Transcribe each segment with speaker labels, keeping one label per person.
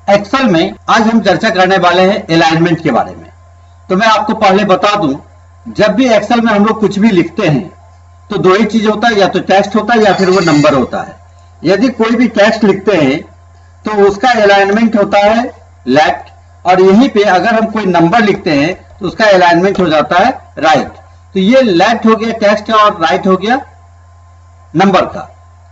Speaker 1: Excel में आज हम चर्चा करने वाले हैं अलाइनमेंट के बारे में। तो मैं आपको पहले बता दूं, जब भी एक्सेल में हम लोग कुछ भी लिखते हैं तो दो ही चीज होता है, या तो टेक्स्ट होता है या फिर वो नंबर होता है। यदि कोई भी टेक्स्ट लिखते हैं तो उसका अलाइनमेंट होता है लेफ्ट, और यहीं पे अगर हम कोई नंबर लिखते हैं तो उसका अलाइनमेंट हो जाता है राइट। तो ये लेफ्ट हो गया टेक्स्ट और राइट हो गया नंबर का।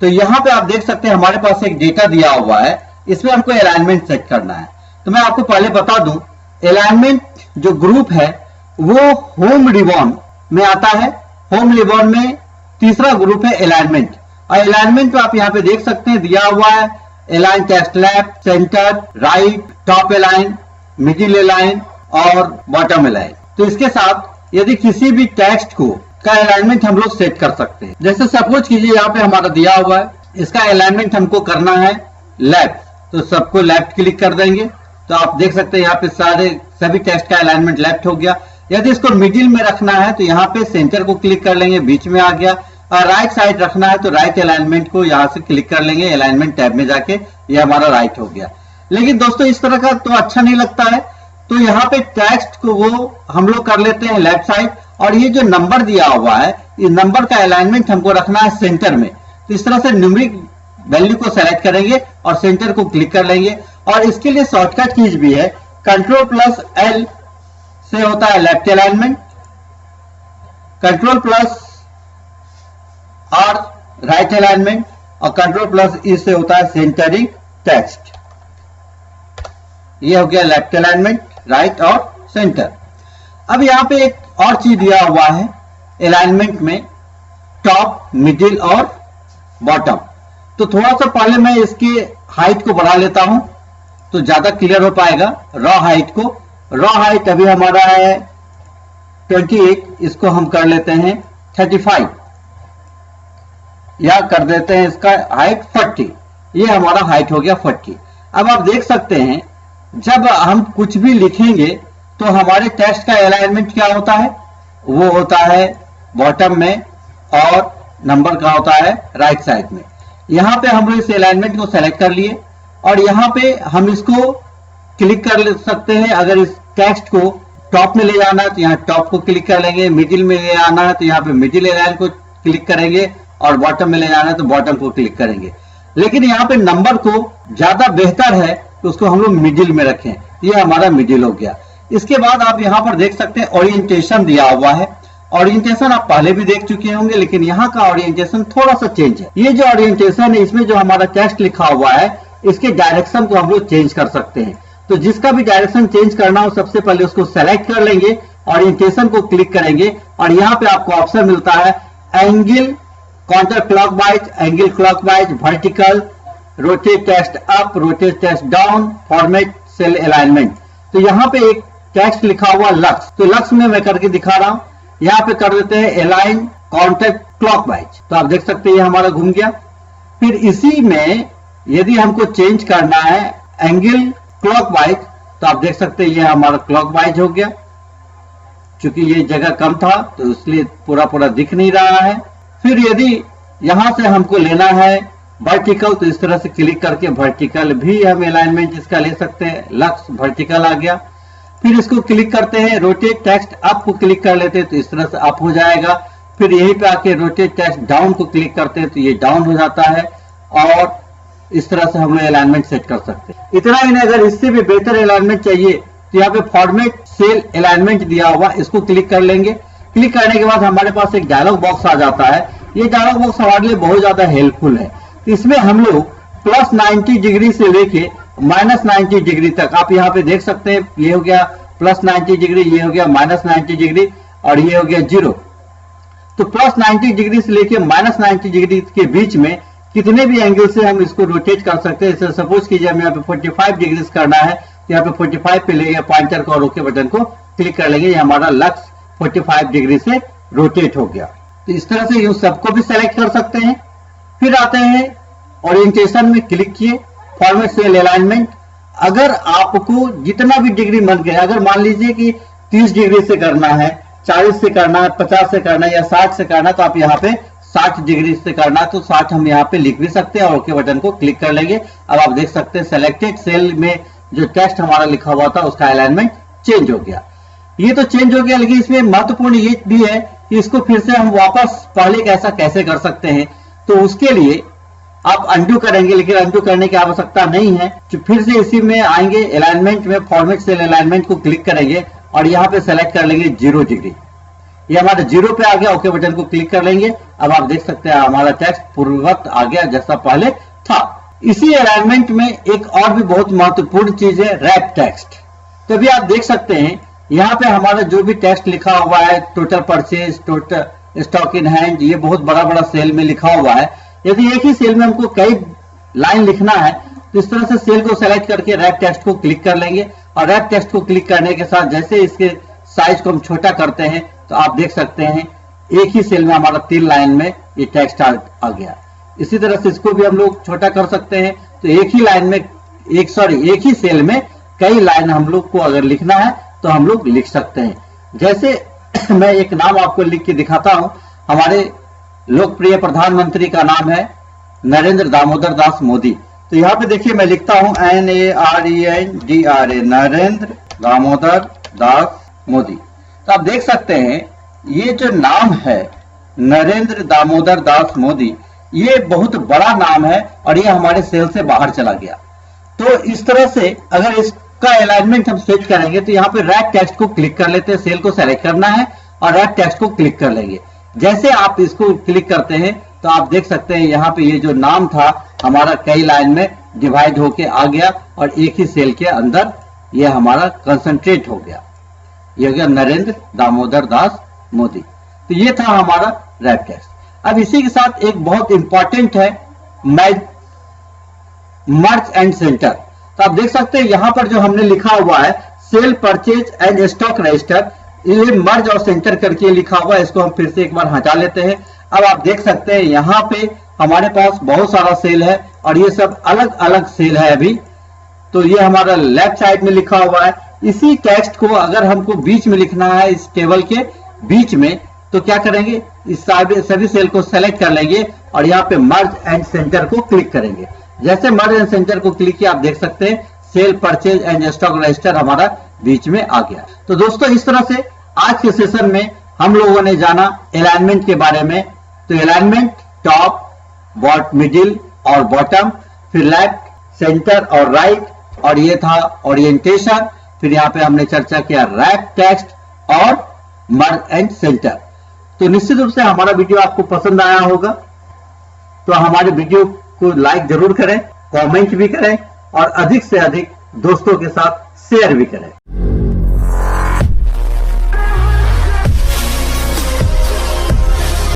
Speaker 1: तो यहां पे आप देख सकते हैं हमारे पास एक डेटा दिया हुआ है, इसमें हमको अलाइनमेंट सेट करना है। तो मैं आपको पहले बता दूं, अलाइनमेंट जो ग्रुप है वो होम रिबॉन में आता है। होम रिबॉन में तीसरा ग्रुप है अलाइनमेंट, और अलाइनमेंट तो आप यहां पे देख सकते हैं दिया हुआ है align text left, centre, right, top align, middle align और बॉटम अलाइन। तो इसके साथ यदि किसी भी टेक्स्ट को का अलाइनमेंट हम लोग सेट कर सकते हैं। जैसे सपोज कीजिए यहाँ पे हमारा दिया हुआ है, इसका अलाइनमेंट हमको करना है लेफ्ट, तो सबको लेफ्ट क्लिक कर देंगे। तो आप देख सकते हैं यहाँ पे सभी टेक्स्ट का अलाइनमेंट लेफ्ट हो गया। यदि इसको मिडिल में रखना है तो यहाँ पे सेंटर को क्लिक कर लेंगे, बीच में आ गया। और राइट साइड रखना है तो राइट अलाइनमेंट को यहाँ से क्लिक कर लेंगे, अलाइनमेंट टैब में जाके ये हमारा राइट हो गया। लेकिन दोस्तों इस तरह का तो अच्छा नहीं लगता है, तो यहाँ पे टेक्स्ट को वो हम लोग कर लेते हैं लेफ्ट साइड, और ये जो नंबर दिया हुआ है इस नंबर का अलाइनमेंट हमको रखना है सेंटर में। तो इस तरह से न्यूमेरिक वैल्यू को सेलेक्ट करेंगे और सेंटर को क्लिक कर लेंगे। और इसके लिए शॉर्टकट कीज भी है, Ctrl+L से होता है left alignment, Ctrl+R right alignment, और Ctrl+E से होता है सेंटरिंग टेक्स्ट। ये हो गया लेफ्ट अलाइनमेंट, राइट और सेंटर। अब यहां पे एक और चीज दिया हुआ है अलाइनमेंट में, टॉप, मिडिल और बॉटम। तो थोड़ा सा पहले मैं इसके हाइट को बढ़ा लेता हूं तो ज्यादा क्लियर हो पाएगा। रॉ हाइट को, रॉ हाइट अभी हमारा है 28, इसको हम कर लेते हैं 35, या कर देते हैं इसका हाइट 40। ये हमारा हाइट हो गया 40। अब आप देख सकते हैं जब हम कुछ भी लिखेंगे तो हमारे टेक्स्ट का अलाइनमेंट क्या होता है, वो होता है बॉटम में, और नंबर का होता है राइट साइड में। यहां पे हम लोग इस अलाइनमेंट को सेलेक्ट कर लिए, और यहां पे हम इसको क्लिक कर सकते हैं। अगर इस टेक्स्ट को टॉप में ले जाना है तो यहाँ टॉप को क्लिक कर लेंगे, मिडिल में ले आना है तो यहाँ पे मिडिल अलाइन को क्लिक करेंगे, और बॉटम में ले जाना है तो बॉटम को क्लिक करेंगे। लेकिन यहाँ पे नंबर को ज्यादा बेहतर है तो उसको हम लोग मिडिल में रखें। ये हमारा मिडिल हो गया। इसके बाद आप यहाँ पर देख सकते हैं ओरिएंटेशन दिया हुआ है। ओरिएंटेशन आप पहले भी देख चुके होंगे, लेकिन यहाँ का ओरिएंटेशन थोड़ा सा चेंज है। ये जो ओरिएंटेशन है इसमें जो हमारा टेक्स्ट लिखा हुआ है इसके डायरेक्शन को हम लोग चेंज कर सकते हैं। तो जिसका भी डायरेक्शन चेंज करना हो सबसे पहले उसको सेलेक्ट कर लेंगे, ओरिएंटेशन को क्लिक करेंगे, और यहाँ पे आपको ऑप्शन मिलता है angle counter clockwise, angle clockwise, vertical, rotate text up, rotate text down, format cell alignment. तो यहाँ पे एक टेक्स्ट लिखा हुआ लक्स, तो लक्स में मैं करके दिखा रहा हूं। यहाँ पे कर देते हैं अलाइन काउंटर क्लॉकवाइज, तो आप देख सकते हैं ये हमारा घूम गया। फिर इसी में यदि हमको चेंज करना है एंगल क्लॉकवाइज, तो आप देख सकते हैं ये हमारा क्लॉकवाइज हो गया। चूंकि ये जगह कम था तो इसलिए पूरा दिख नहीं रहा है। फिर यदि यहां से हमको लेना है वर्टिकल, तो इस तरह से क्लिक करके वर्टिकल भी हम अलाइनमेंट इसका ले सकते हैं। लक्स वर्टिकल आ गया। फिर इसको क्लिक करते हैं, रोटेट टेक्स्ट अप को क्लिक कर लेते हैं तो इस तरह से अप हो जाएगा। फिर यहीं पे आके रोटेट टेक्स्ट डाउन को क्लिक करते हैं तो ये डाउन हो जाता है, और इस तरह से हम लोग अलाइनमेंट सेट कर सकते हैं। इतना ही नहीं, अगर इससे भी बेहतर अलाइनमेंट चाहिए तो यहाँ पे फॉर्मेट सेल अलाइनमेंट दिया हुआ, इसको क्लिक कर लेंगे। क्लिक करने के बाद हमारे पास एक डायलॉग बॉक्स आ जाता है। ये डायलॉग बॉक्स हमारे लिए बहुत ज्यादा हेल्पफुल है। इसमें हम लोग +90 डिग्री से लेके -90 डिग्री तक, आप यहाँ पे देख सकते हैं, ये हो गया +90 डिग्री, ये हो गया -90 डिग्री, और ये हो गया 0। तो +90 डिग्री से लेके -90 डिग्री के बीच में कितने भी एंगल से हम इसको रोटेट कर सकते हैं। सपोज कीजिए हमें यहाँ पे 45 डिग्री करना है, तो यहाँ पे 45 पे लेंगे पॉइंटर को, और ओके बटन को क्लिक कर लेंगे। ये हमारा लक्स 45 डिग्री से रोटेट हो गया। तो इस तरह से यूं सबको भी सेलेक्ट कर सकते हैं। फिर आते हैं ओरिएंटेशन में, क्लिक किए, फॉर्मेट सेल अलाइनमेंट। अगर आपको जितना भी डिग्री मन गया, अगर मान लीजिए कि 30 डिग्री से करना है, 40 से करना है, 50 से करना है, या 60 से करना है, तो आप यहाँ पे 60 डिग्री से करना है तो 60 हम यहाँ पे लिख भी सकते हैं, और ओके बटन को क्लिक कर लेंगे। अब आप देख सकते हैं सेलेक्टेड सेल में जो टेक्स्ट हमारा लिखा हुआ था उसका अलाइनमेंट चेंज हो गया। ये तो चेंज हो गया, लेकिन इसमें महत्वपूर्ण ये भी है कि इसको फिर से हम वापस पहले कैसा कैसे कर सकते हैं। तो उसके लिए आप अंडू करेंगे, लेकिन अंडू करने की आवश्यकता नहीं है। तो फिर से इसी में आएंगे, अलाइनमेंट में फॉर्मेट सेल अलाइनमेंट को क्लिक करेंगे और यहाँ पे सेलेक्ट कर लेंगे 0 डिग्री। ये हमारा 0 पे आ गया, ओके बटन को क्लिक कर लेंगे। अब आप देख सकते हैं हमारा टेक्स्ट पूर्ववत आ गया जैसा पहले था। इसी अलाइनमेंट में एक और भी बहुत महत्वपूर्ण चीज है, रैप टेक्स्ट। तो अभी आप देख सकते हैं यहाँ पे हमारा जो भी टेक्स्ट लिखा हुआ है, total purchase, total stock in hand, ये बहुत बड़ा बड़ा सेल में लिखा हुआ है। यदि एक ही सेल में हमको कई लाइन लिखना है तो इस तरह से सेल को सेलेक्ट करके रैप टेक्स्ट को क्लिक कर लेंगे और रैप टेक्स्ट को क्लिक करने के साथ जैसे इसके साइज को हम छोटा करते हैं तो आप देख सकते हैं एक ही सेल में हमारा 3 लाइन में ये टेक्स्ट आ गया। इसी तरह से इसको भी हम लोग छोटा कर सकते हैं। तो एक ही लाइन में एक ही सेल में कई लाइन हम लोग को अगर लिखना है तो हम लोग लिख सकते हैं। जैसे मैं एक नाम आपको लिख के दिखाता हूं। हमारे लोकप्रिय प्रधानमंत्री का नाम है नरेंद्र दामोदर दास मोदी। तो यहाँ पे देखिए मैं लिखता हूं NARENDRA, नरेंद्र दामोदर दास मोदी। तो आप देख सकते हैं ये जो नाम है नरेंद्र दामोदर दास मोदी, ये बहुत बड़ा नाम है और ये हमारे सेल से बाहर चला गया। तो इस तरह से अगर इसका अलाइनमेंट हम सेट करेंगे तो यहाँ पे रैप टेक्स्ट को क्लिक कर लेते हैं, सेल को सेलेक्ट करना है और रैप टेक्स्ट को क्लिक कर लेंगे। जैसे आप इसको क्लिक करते हैं तो आप देख सकते हैं यहाँ पे ये जो नाम था हमारा कई लाइन में डिवाइड होके आ गया और एक ही सेल के अंदर ये हमारा कंसंट्रेट हो गया। ये हो गया नरेंद्र दामोदर दास मोदी। तो ये था हमारा रैप टेक्स्ट। अब इसी के साथ एक बहुत इंपॉर्टेंट है मर्ज एंड सेंटर। तो आप देख सकते हैं यहाँ पर जो हमने लिखा हुआ है cell purchase and stock register, ये मर्ज और सेंटर करके लिखा हुआ है। इसको हम फिर से एक बार हटा लेते हैं। अब आप देख सकते हैं यहाँ पे हमारे पास बहुत सारा सेल है और ये सब अलग अलग सेल है अभी। तो ये हमारा लेफ्ट साइड में लिखा हुआ है। इसी टेक्स्ट को अगर हमको बीच में लिखना है, इस टेबल के बीच में, तो क्या करेंगे, इस सभी सेल को सेलेक्ट कर लेंगे और यहाँ पे मर्ज एंड सेंटर को क्लिक करेंगे। जैसे मर्ज एंड सेंटर को क्लिक किया आप देख सकते हैं cell purchase and stock register हमारा बीच में आ गया। तो दोस्तों इस तरह से आज के सेशन में हम लोगों ने जाना अलाइनमेंट के बारे में। तो अलाइनमेंट टॉप, मिडिल और बॉटम, फिर लेफ्ट, सेंटर और राइट, और ये था ओरिएंटेशन। फिर यहाँ पे हमने चर्चा किया रैप टेक्स्ट और मर्ज एंड सेंटर। तो निश्चित रूप से हमारा वीडियो आपको पसंद आया होगा। तो हमारे वीडियो को लाइक जरूर करें, कमेंट भी करें और अधिक से अधिक दोस्तों के साथ शेयर भी करें।